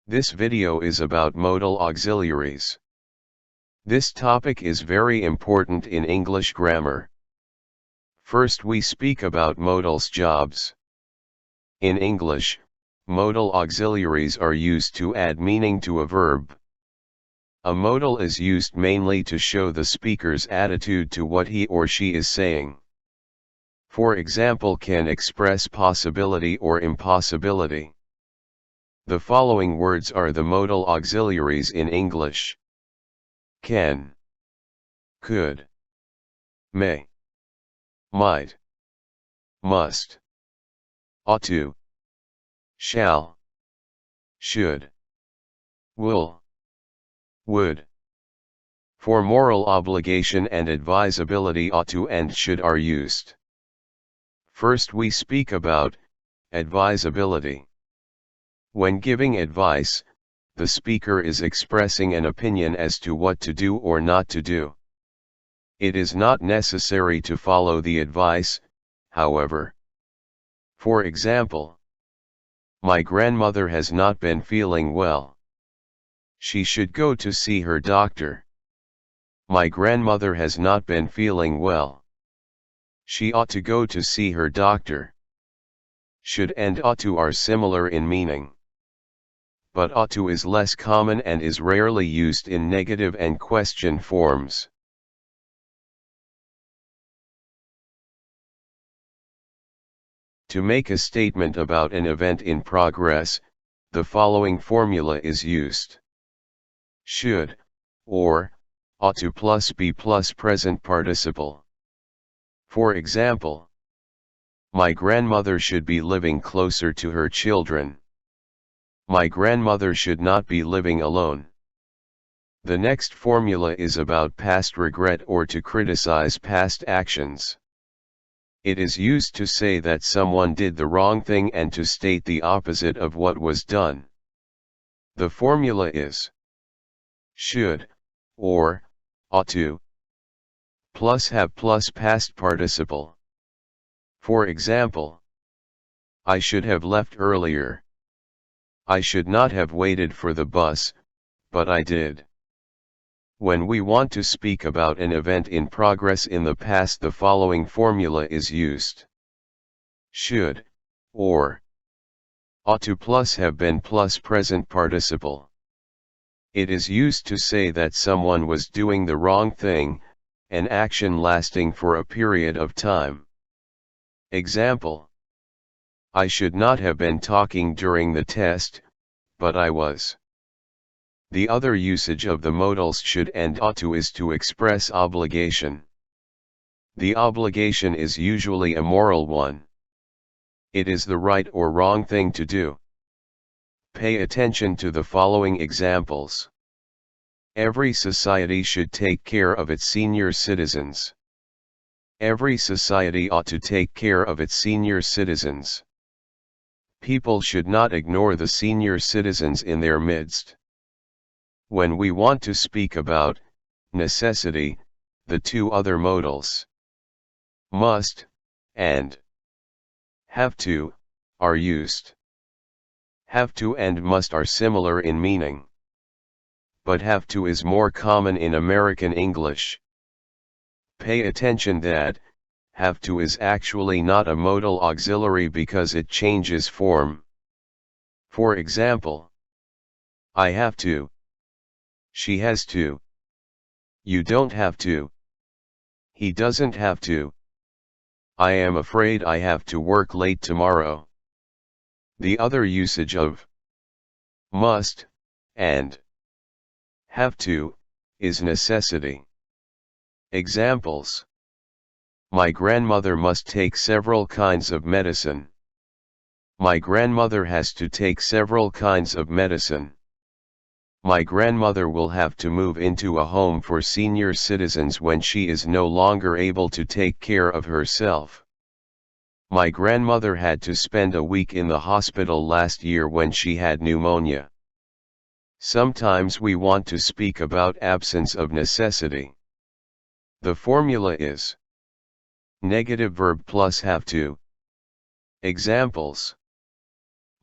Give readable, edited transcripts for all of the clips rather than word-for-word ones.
This video is about modal auxiliaries. This topic is very important in English grammar. First we speak about modals jobs. In English, modal auxiliaries are used to add meaning to a verb. A modal is used mainly to show the speaker's attitude to what he or she is saying. For example, can express possibility or impossibility. The following words are the modal auxiliaries in English: can, could, may, might, must, ought to, shall, should, will, would. For moral obligation and advisability, ought to and should are used. First we speak about advisability. When giving advice, the speaker is expressing an opinion as to what to do or not to do. It is not necessary to follow the advice, however. For example, my grandmother has not been feeling well. She should go to see her doctor. My grandmother has not been feeling well. She ought to go to see her doctor. Should and ought to are similar in meaning, but ought to is less common and is rarely used in negative and question forms. To make a statement about an event in progress, the following formula is used: should, or, ought to plus be plus present participle. For example, my grandmother should be living closer to her children. My grandmother should not be living alone. The next formula is about past regret or to criticize past actions. It is used to say that someone did the wrong thing and to state the opposite of what was done. The formula is should, or, ought to, plus have plus past participle. For example, I should have left earlier. I should not have waited for the bus, but I did. When we want to speak about an event in progress in the past, the following formula is used: should, or, ought to plus have been plus present participle. It is used to say that someone was doing the wrong thing, an action lasting for a period of time. Example: I should not have been talking during the test, but I was. The other usage of the modals should and ought to is to express obligation. The obligation is usually a moral one. It is the right or wrong thing to do. Pay attention to the following examples. Every society should take care of its senior citizens. Every society ought to take care of its senior citizens. People should not ignore the senior citizens in their midst. When we want to speak about necessity, the two other modals, must and have to, are used. Have to and must are similar in meaning, but have to is more common in American English. Pay attention that have to is actually not a modal auxiliary because it changes form. For example, I have to. She has to. You don't have to. He doesn't have to. I am afraid I have to work late tomorrow. The other usage of must and have to is necessity. Examples: my grandmother must take several kinds of medicine. My grandmother has to take several kinds of medicine. My grandmother will have to move into a home for senior citizens when she is no longer able to take care of herself. My grandmother had to spend a week in the hospital last year when she had pneumonia. Sometimes we want to speak about absence of necessity. The formula is negative verb plus have to. Examples: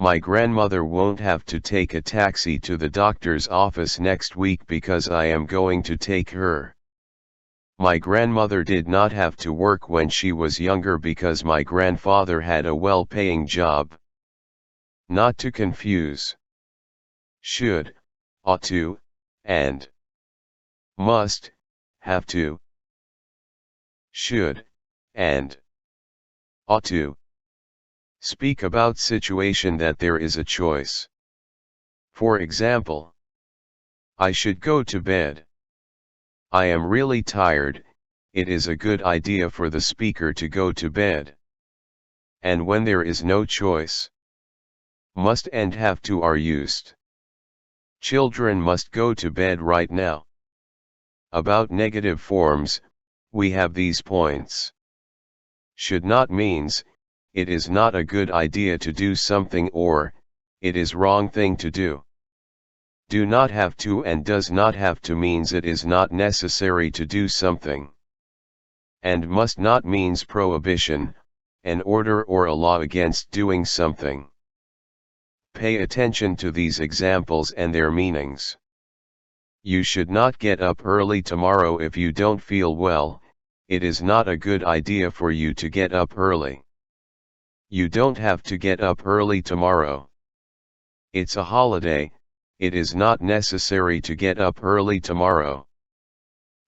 My grandmother won't have to take a taxi to the doctor's office next week because I am going to take her. My grandmother did not have to work when she was younger because my grandfather had a well-paying job. Not to confuse. Should, ought to, and must, have to. Should, and ought to. Speak about situation that there is a choice. For example, I should go to bed. I am really tired. It is a good idea for the speaker to go to bed. And when there is no choice, must and have to are used. Children must go to bed right now. About negative forms, we have these points. Should not means, it is not a good idea to do something, or, it is wrong thing to do. Do not have to and does not have to means it is not necessary to do something. And must not means prohibition, an order or a law against doing something. Pay attention to these examples and their meanings. You should not get up early tomorrow if you don't feel well. It is not a good idea for you to get up early. You don't have to get up early tomorrow. It's a holiday. It is not necessary to get up early tomorrow.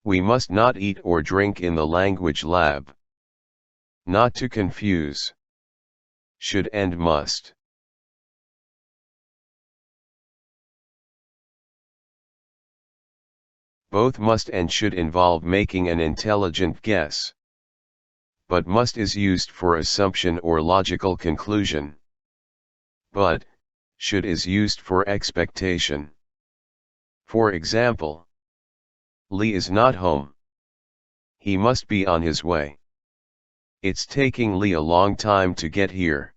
We must not eat or drink in the language lab. Not to confuse. Should and must. Both must and should involve making an intelligent guess. But must is used for assumption or logical conclusion. But should is used for expectation. For example, Lee is not home. He must be on his way. It's taking Lee a long time to get here.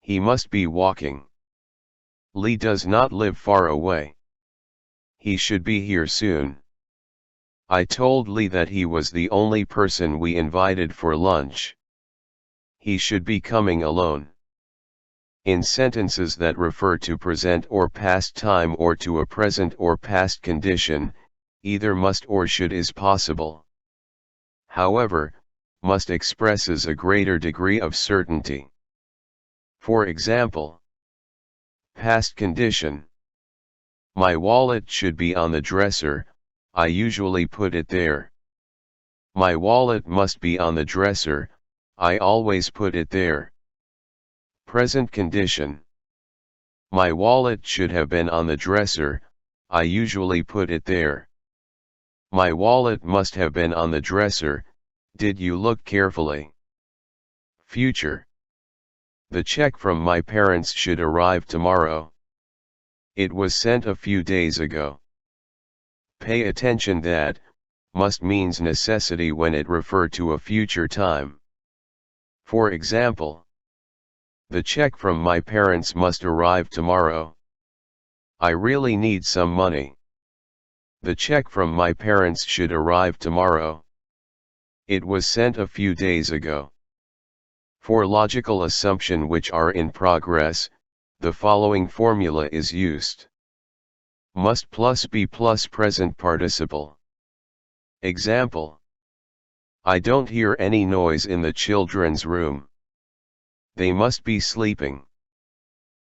He must be walking. Lee does not live far away. He should be here soon. I told Lee that he was the only person we invited for lunch. He should be coming alone. In sentences that refer to present or past time or to a present or past condition, either must or should is possible. However, must expresses a greater degree of certainty. For example, past condition. My wallet should be on the dresser. I usually put it there. My wallet must be on the dresser. I always put it there. Present condition. My wallet should have been on the dresser. I usually put it there. My wallet must have been on the dresser. Did you look carefully? Future. The check from my parents should arrive tomorrow. It was sent a few days ago. Pay attention that must means necessity when it refer to a future time. For example, the check from my parents must arrive tomorrow. I really need some money. The check from my parents should arrive tomorrow. It was sent a few days ago. For logical assumption which are in progress, the following formula is used. Must plus be plus present participle. Example. I don't hear any noise in the children's room. They must be sleeping.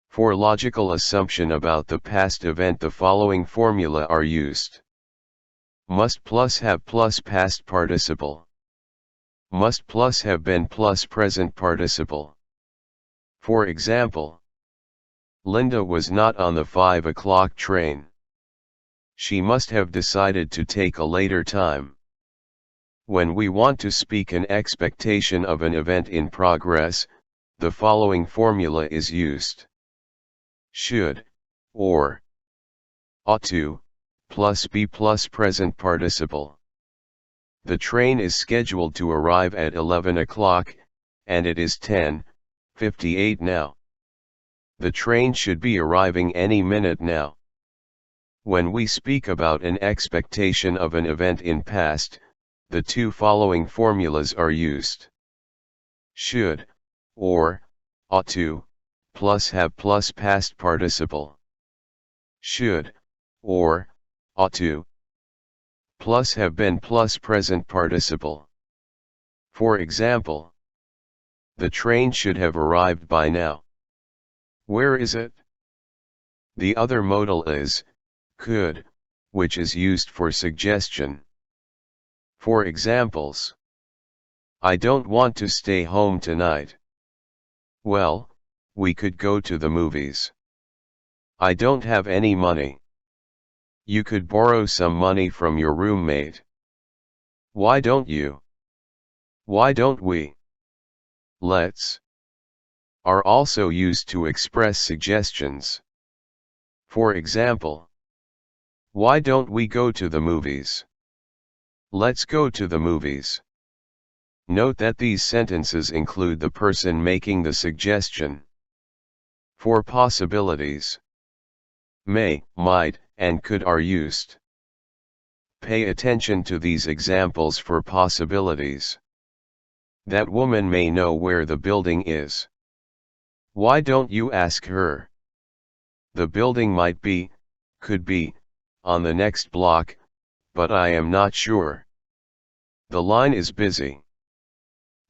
For logical assumption about the past event, the following formula are used. Must plus have plus past participle. Must plus have been plus present participle. For example, Linda was not on the 5 o'clock train. She must have decided to take a later time. When we want to speak an expectation of an event in progress, the following formula is used. Should, or ought to, plus be plus present participle. The train is scheduled to arrive at 11 o'clock, and it is 10:58 now. The train should be arriving any minute now. When we speak about an expectation of an event in past, the two following formulas are used. Should, or ought to, plus have plus past participle. Should, or, ought to, plus have been plus present participle. For example, the train should have arrived by now. Where is it? The other modal is, could, which is used for suggestion. For examples, I don't want to stay home tonight. Well, we could go to the movies. I don't have any money. You could borrow some money from your roommate. Why don't you? Why don't we? Let's are also used to express suggestions. For example, why don't we go to the movies? Let's go to the movies. Note that these sentences include the person making the suggestion. For possibilities, may, might, and could are used. Pay attention to these examples for possibilities. That woman may know where the building is. Why don't you ask her? The building might be, could be, on the next block, but I am not sure. The line is busy.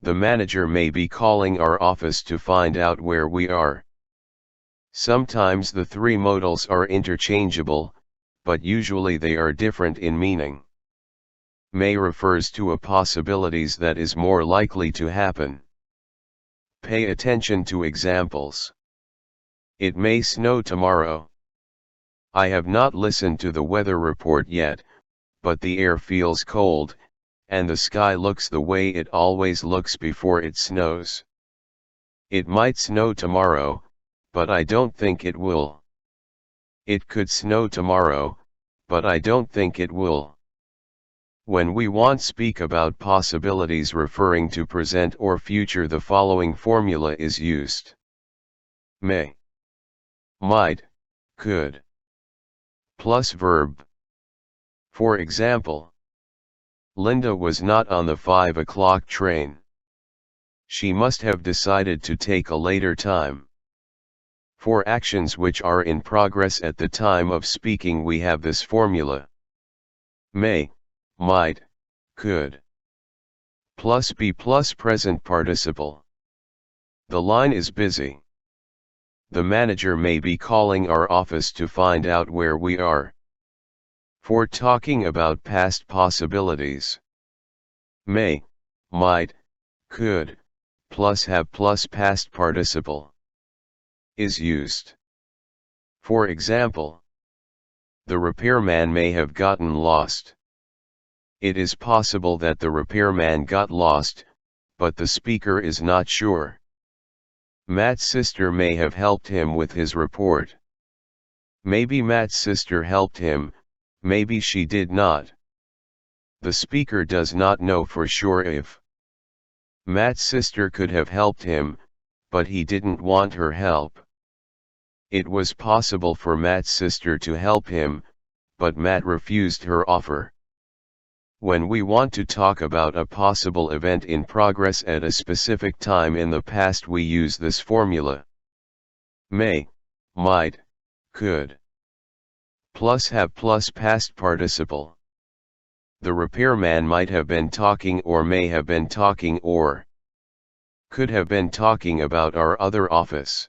The manager may be calling our office to find out where we are. Sometimes the three modals are interchangeable, but usually they are different in meaning. May refers to a possibilities that is more likely to happen. Pay attention to examples. It may snow tomorrow. I have not listened to the weather report yet, but the air feels cold, and the sky looks the way it always looks before it snows. It might snow tomorrow, but I don't think it will. It could snow tomorrow, but I don't think it will. When we want to speak about possibilities referring to present or future, the following formula is used. May, might, could, plus verb. For example, Linda was not on the 5 o'clock train. She must have decided to take a later time. For actions which are in progress at the time of speaking, we have this formula. May, might, could, plus be plus present participle. The line is busy. The manager may be calling our office to find out where we are. For talking about past possibilities, may, might, could, plus have plus past participle is used. For example, the repairman may have gotten lost. It is possible that the repairman got lost, but the speaker is not sure. Matt's sister may have helped him with his report. Maybe Matt's sister helped him, maybe she did not. The speaker does not know for sure if Matt's sister could have helped him, but he didn't want her help. It was possible for Matt's sister to help him, but Matt refused her offer. When we want to talk about a possible event in progress at a specific time in the past, we use this formula. May, might, could, plus have plus past participle. The repairman might have been talking or may have been talking or could have been talking about our other office.